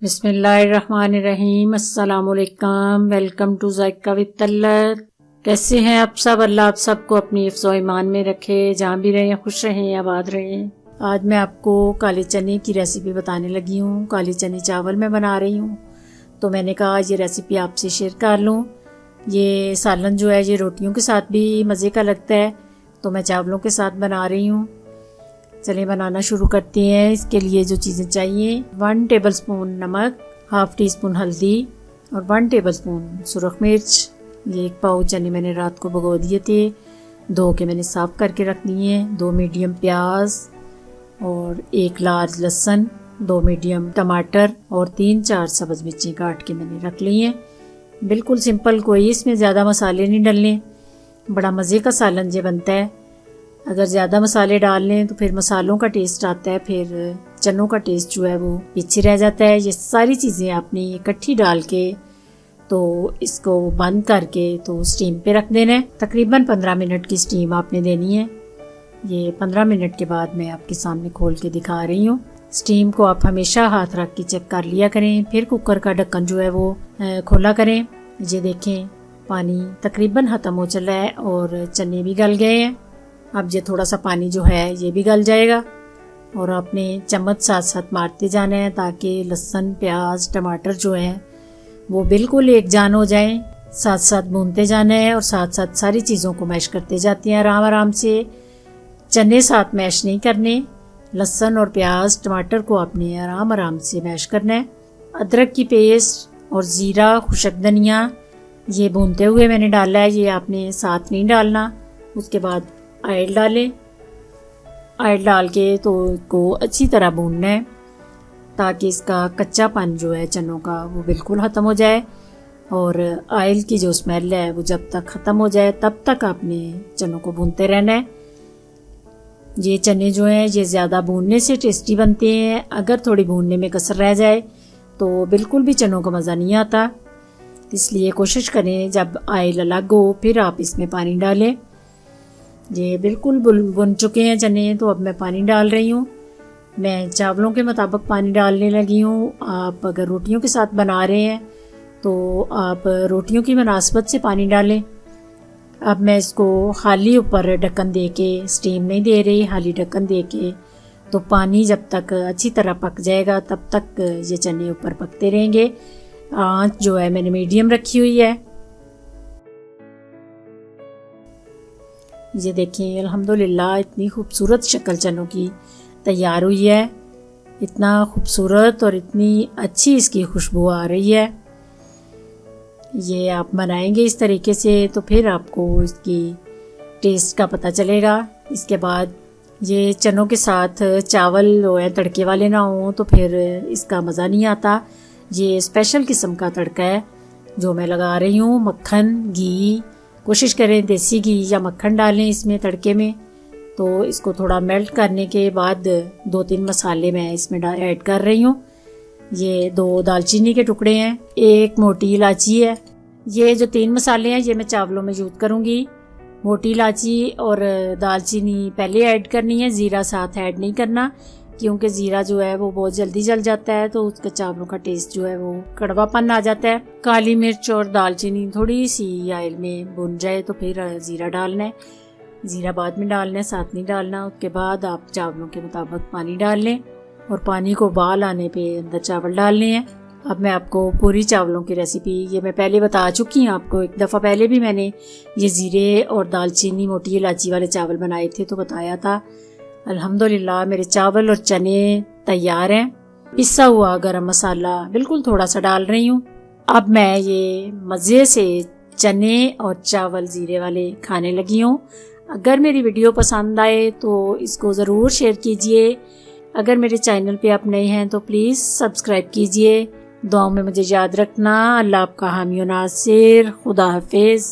बिस्मिल्लाहिर्रहमानिर्रहीम। अस्सलामुअलैकुम। Welcome to Zaika with Talat. कैसे हैं आप सब? अल्लाह आप सबको अपनी हिफ्ज़ व ईमान में रखे, जहाँ भी रहें खुश रहें, आबाद रहें। आज मैं आपको काले चने की रेसिपी बताने लगी हूँ। काले चने चावल मैं बना रही हूँ, तो मैंने कहा ये रेसिपी आपसे शेयर कर लूँ। ये सालन जो है ये रोटियों के साथ भी मज़े का लगता है, तो मैं चावलों के साथ बना रही हूँ। चलिए बनाना शुरू करते हैं। इसके लिए जो चीज़ें चाहिए, 1 टेबलस्पून नमक, हाफ टी स्पून हल्दी और 1 टेबलस्पून सुरख मिर्च। ये 1 पाव चने मैंने रात को भिगो दिए थे, धो के मैंने साफ़ करके रख लिए। 2 मीडियम प्याज और 1 लार्ज लहसुन, 2 मीडियम टमाटर और 3-4 सब्ज़ मिर्ची काट के मैंने रख ली हैं। बिल्कुल सिंपल, कोई इसमें ज़्यादा मसाले नहीं डलने। बड़ा मज़े का सालन ये बनता है। अगर ज़्यादा मसाले डाल लें तो फिर मसालों का टेस्ट आता है, फिर चनों का टेस्ट जो है वो पीछे रह जाता है। ये सारी चीज़ें आपने इकट्ठी डाल के तो इसको बंद करके तो स्टीम पे रख देना है। तकरीबन 15 मिनट की स्टीम आपने देनी है। ये 15 मिनट के बाद मैं आपके सामने खोल के दिखा रही हूँ। स्टीम को आप हमेशा हाथ रख के चेक कर लिया करें। फिर कुकर का ढक्कन जो है वो खोला करें। ये देखें, पानी तकरीबन ख़त्म हो चला है और चने भी गल गए हैं। अब ये थोड़ा सा पानी जो है ये भी गल जाएगा और आपने चम्मच साथ साथ मारते जाना है ताकि लहसुन, प्याज, टमाटर जो है वो बिल्कुल एक जान हो जाए। साथ साथ भूनते जाना है और साथ साथ सारी चीज़ों को मैश करते जाते हैं आराम आराम से। चने साथ मैश नहीं करने, लहसुन और प्याज, टमाटर को आपने आराम आराम से मैश करना है। अदरक की पेस्ट और ज़ीरा, खुशक धनिया ये भूनते हुए मैंने डाला है, ये आपने साथ नहीं डालना। उसके बाद ऑयल डालें। ऑयल डाल के तो इसको अच्छी तरह भूनना है ताकि इसका कच्चापन जो है चनों का वो बिल्कुल ख़त्म हो जाए। और ऑयल की जो स्मेल है वो जब तक ख़त्म हो जाए तब तक आपने चनों को भूनते रहना है। ये चने जो हैं ये ज़्यादा भूनने से टेस्टी बनते हैं। अगर थोड़ी भूनने में कसर रह जाए तो बिल्कुल भी चनों का मज़ा नहीं आता। इसलिए कोशिश करें जब ऑयल अलग हो फिर आप इसमें पानी डालें। ये बिल्कुल बुन चुके हैं चने, तो अब मैं पानी डाल रही हूँ। मैं चावलों के मुताबिक पानी डालने लगी हूँ। आप अगर रोटियों के साथ बना रहे हैं तो आप रोटियों की मुनासबत से पानी डालें। अब मैं इसको खाली ऊपर ढक्कन दे के स्टीम नहीं दे रही, खाली ढक्कन दे के तो पानी जब तक अच्छी तरह पक जाएगा तब तक ये चने ऊपर पकते रहेंगे। आँच जो है मैंने मीडियम रखी हुई है। ये देखिए अल्हम्दुलिल्लाह इतनी खूबसूरत शक्ल चनों की तैयार हुई है। इतना खूबसूरत और इतनी अच्छी इसकी खुशबू आ रही है। ये आप बनाएंगे इस तरीके से तो फिर आपको इसकी टेस्ट का पता चलेगा। इसके बाद ये चनों के साथ चावल जो है तड़के वाले ना हो तो फिर इसका मज़ा नहीं आता। ये स्पेशल किस्म का तड़का है जो मैं लगा रही हूँ। मक्खन, घी, कोशिश करें देसी घी या मक्खन डालें इसमें तड़के में। तो इसको थोड़ा मेल्ट करने के बाद 2-3 मसाले मैं इसमें ऐड कर रही हूँ। ये 2 दालचीनी के टुकड़े हैं, 1 मोटी इलायची है। ये जो 3 मसाले हैं ये मैं चावलों में यूज़ करूँगी। मोटी इलायची और दालचीनी पहले ऐड करनी है, ज़ीरा साथ ऐड नहीं करना क्योंकि ज़ीरा जो है वो बहुत जल्दी जल जाता है तो उसका चावलों का टेस्ट जो है वो कड़वापन आ जाता है। काली मिर्च और दालचीनी थोड़ी सी ऑयल में भुन जाए तो फिर ज़ीरा डालना है। ज़ीरा बाद में डालना है, साथ नहीं डालना। उसके बाद आप चावलों के मुताबिक पानी डाल लें और पानी को उबाल आने पे अंदर चावल डालने हैं। अब मैं आपको पूरी चावलों की रेसिपी ये मैं पहले बता चुकी हूँ आपको। एक दफ़ा पहले भी मैंने ये ज़ीरे और दालचीनी, मोटी इलायची वाले चावल बनाए थे तो बताया था। अल्हम्दुलिल्लाह मेरे चावल और चने तैयार हैं। पिसा हुआ गरम मसाला बिल्कुल थोड़ा सा डाल रही हूँ। अब मैं ये मज़े से चने और चावल ज़ीरे वाले खाने लगी हूँ। अगर मेरी वीडियो पसंद आए तो इसको ज़रूर शेयर कीजिए। अगर मेरे चैनल पे आप नए हैं तो प्लीज़ सब्सक्राइब कीजिए। दुआओं में मुझे याद रखना। अल्लाह आपका हामी और नासिर। खुदा हाफिज़।